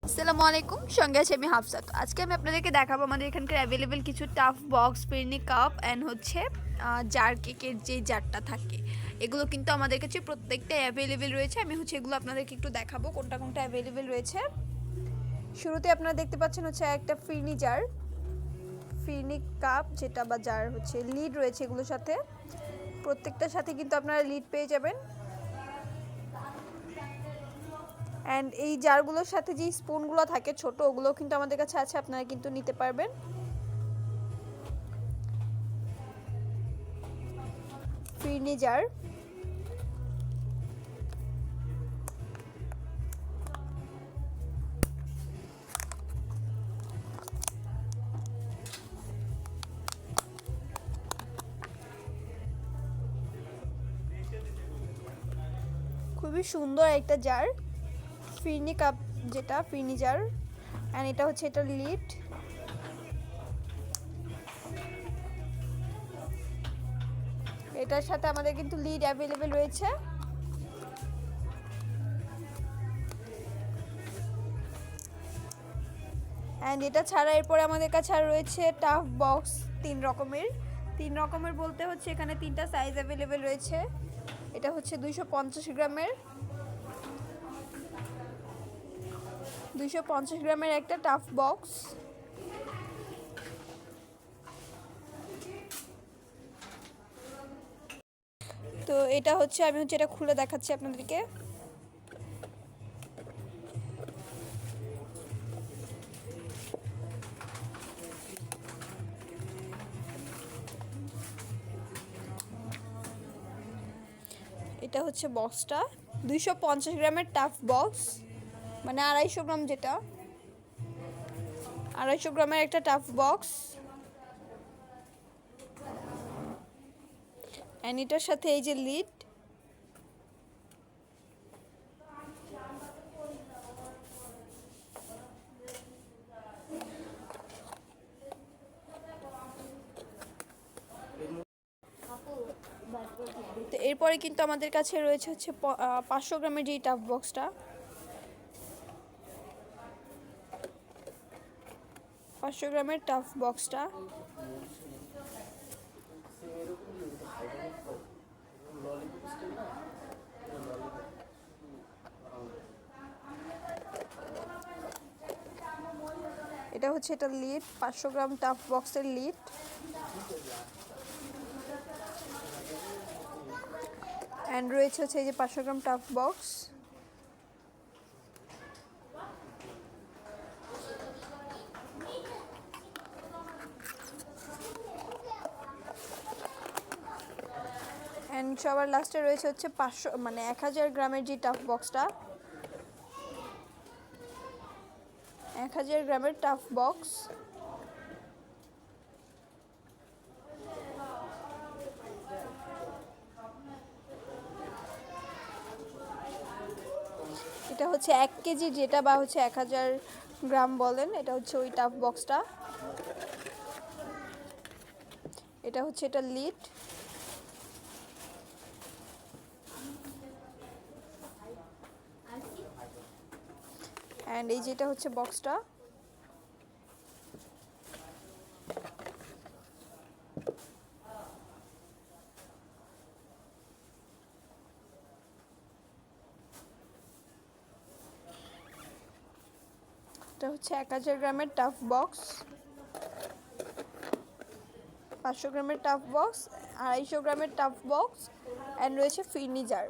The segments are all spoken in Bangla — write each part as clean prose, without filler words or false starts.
আসসালামু আলাইকুম, সঙ্গে আছে আমি হাফসাত। আজকে আমি আপনাদেরকে দেখাবো আমাদের এখানকার অ্যাভেলেবেল কিছু tough box, phirni cup and হচ্ছে জার কেকের যে জারটা থাকে, এগুলো কিন্তু আমাদের কাছে প্রত্যেকটা অ্যাভেলেবেল রয়েছে। আমি হচ্ছে এগুলো আপনাদেরকে একটু দেখাবো কোনটা কোনটা অ্যাভেলেবেল রয়েছে। শুরুতে আপনারা দেখতে পাচ্ছেন হচ্ছে একটা ফিরনি জার, ফিরনি কাপ যেটা বা জার হচ্ছে লিড রয়েছে এগুলোর সাথে। প্রত্যেকটার সাথে কিন্তু আপনারা লিড পেয়ে যাবেন। অ্যান্ড এই জারগুলোর সাথে যে স্পুনগুলো থাকে ছোট, ওগুলো কিন্তু আমাদের কাছে আছে, আপনারা কিন্তু নিতে পারবেন। ফিরনি জার, খুবই সুন্দর একটা জার, ফিরনি কাপ যেটা ফিরনি জার। অ্যান্ড এটা হচ্ছে এটার লিড। এটার সাথে আমাদের কিন্তু লিড অ্যাভেলেবেল রয়েছে। অ্যান্ড এটা ছাড়া এরপরে আমাদের কাছে আর রয়েছে টাফ বক্স তিন রকমের বলতে হচ্ছে এখানে তিনটা সাইজ অ্যাভেলেবেল রয়েছে। এটা হচ্ছে 250 গ্রামের একটা টাফ বক্স। তো এটা হচ্ছে আমি এটা খুলে দেখাচ্ছি আপনাদেরকে। এটা হচ্ছে বক্সটা, 250 গ্রামের টাফ বক্স, মানে 250 গ্রাম, যেটা 250 গ্রামের একটা টাফ বক্স। অ্যান্ড এটার সাথে এই যে লিড। তো এরপরে কিন্তু আমাদের কাছে রয়েছে হচ্ছে 500 গ্রামের যে টাফ বক্সটা, 500 গ্রামের টাফ বক্সটা। এটা হচ্ছে এটা লিড, 500 গ্রাম টাফ বক্সের লিড। অ্যান্ড রয়েছে হচ্ছে এই যে 500 গ্রাম টাফ বক্স। অ্যান্ড সবার লাস্টে রয়েছে হচ্ছে 500 মানে 1000 গ্রামের যে টাফ বক্সটা, 1000 গ্রামের টাফ বক্স। এটা হচ্ছে 1 কেজি যেটা বা হচ্ছে 1000 গ্রাম বলেন, এটা হচ্ছে ওই টাফ বক্সটা। এটা হচ্ছে এটা লিড। অ্যান্ড এই যেটা হচ্ছে বক্সটা। এটা হচ্ছে 1000 গ্রামের টাফ বক্স, 500 গ্রামের টাফ বক্স, 250 গ্রামের টাফ বক্স। অ্যান্ড রয়েছে ফিরনি জার।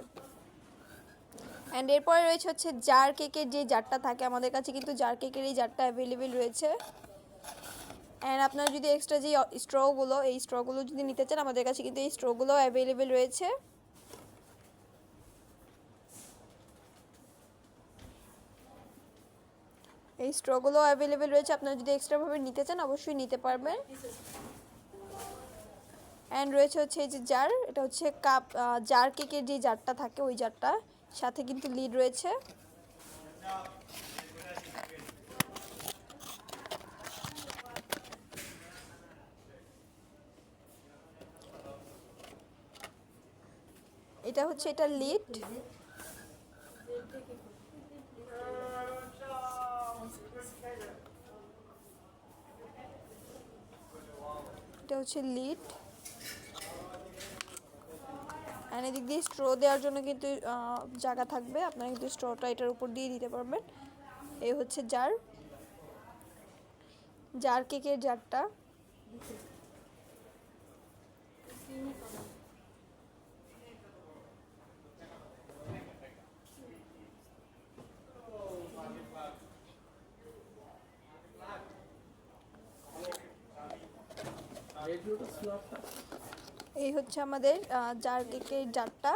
অ্যান্ড এরপরে রয়েছে হচ্ছে জার কেকের যে জারটা থাকে, আমাদের কাছে কিন্তু জার কেকের এই জারটা অ্যাভেলেবেল রয়েছে। অ্যান্ড আপনারা যদি এক্সট্রা যে এই স্ট্রগুলো যদি নিতে চান, আমাদের কাছে কিন্তু এই স্ট্রগুলো অ্যাভেলেবেল রয়েছে। এই স্ট্রগুলো অ্যাভেলেবেল রয়েছে, আপনারা যদি এক্সট্রাভাবে নিতে চান অবশ্যই নিতে পারবেন। অ্যান্ড রয়েছে হচ্ছে এই যে জার, এটা হচ্ছে কাপ জার কেকের যে জারটা থাকে ওই জারটা, সাথে কিন্তু লিড রয়েছে। এটা হচ্ছে এটা লিড। এটা হচ্ছে লিড, অ্যান্ড এদিক দিয়ে স্ট্রো দেওয়ার জন্য কিন্তু জায়গা থাকবে, আপনারা কিন্তু স্ট্রটা এটার উপর দিয়ে দিতে পারবেন। এই হচ্ছে জার কেকের জারটা। এই হচ্ছে আমাদের জার কেকের জারটা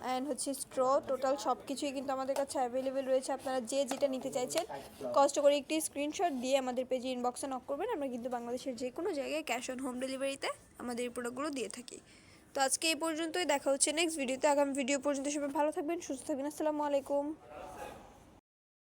অ্যান্ড হচ্ছে স্ট্র, টোটাল সব কিছুই কিন্তু আমাদের কাছে অ্যাভেলেবেল রয়েছে। আপনারা যে যেটা নিতে চাইছেন কষ্ট করে একটি স্ক্রিনশট দিয়ে আমাদের পেজে ইনবক্সে নক করবেন। আমরা কিন্তু বাংলাদেশের যে কোনো জায়গায় ক্যাশ অন হোম ডেলিভারিতে আমাদের এই প্রোডাক্টগুলো দিয়ে থাকি। তো আজকে এই পর্যন্তই, দেখা হচ্ছে নেক্সট ভিডিওতে। আগামী ভিডিও পর্যন্ত সবাই ভালো থাকবেন, সুস্থ থাকবেন। আসসালামু আলাইকুম।